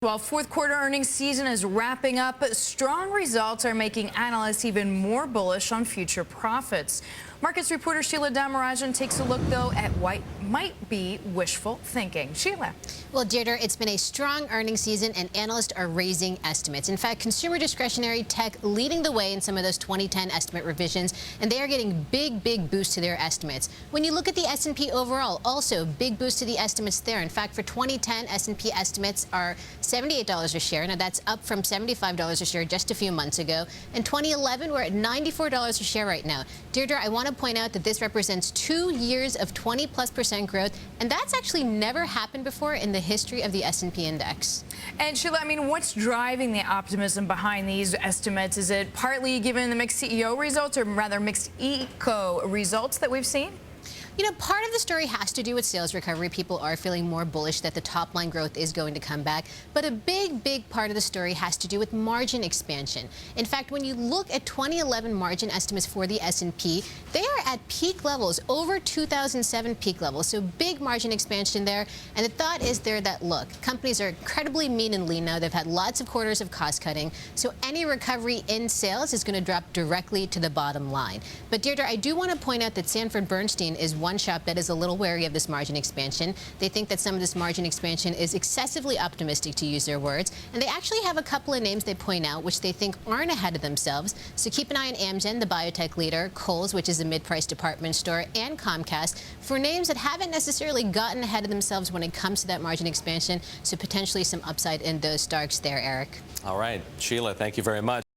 While fourth quarter earnings season is wrapping up, strong results are making analysts even more bullish on future profits. Markets reporter Sheila Dharmarajan takes a look, though, at what might be wishful thinking. Sheila. Well, Deirdre, it's been a strong earnings season, and analysts are raising estimates. In fact, consumer discretionary tech leading the way in some of those 2010 estimate revisions, and they are getting big boosts to their estimates. When you look at the S&P overall, also big boost to the estimates there. In fact, for 2010, S&P estimates are $78 a share. Now, that's up from $75 a share just a few months ago. In 2011, we're at $94 a share right now. Deirdre, I want to point out that this represents 2 years of 20+% growth, and that's actually never happened before in the history of the S&P index. And Sheila, I mean, what's driving the optimism behind these estimates? Is it partly given the mixed CEO results, or rather mixed eco results that we've seen? You know, part of the story has to do with sales recovery. People are feeling more bullish that the top line growth is going to come back. But a big part of the story has to do with margin expansion. In fact, when you look at 2011 margin estimates for the S&P, they are at peak levels, over 2007 peak levels. So big margin expansion there. And the thought is there that, look, companies are incredibly mean and lean now. They've had lots of quarters of cost cutting. So any recovery in sales is going to drop directly to the bottom line. But Deirdre, I do want to point out that Sanford Bernstein is one shop that is a little wary of this margin expansion. They think that some of this margin expansion is excessively optimistic, to use their words. And they actually have a couple of names they point out which they think aren't ahead of themselves. So keep an eye on Amgen, the biotech leader, Kohl's, which is a mid-price department store, and Comcast, for names that haven't necessarily gotten ahead of themselves when it comes to that margin expansion. So potentially some upside in those stocks there, Eric. All right, Sheila, thank you very much.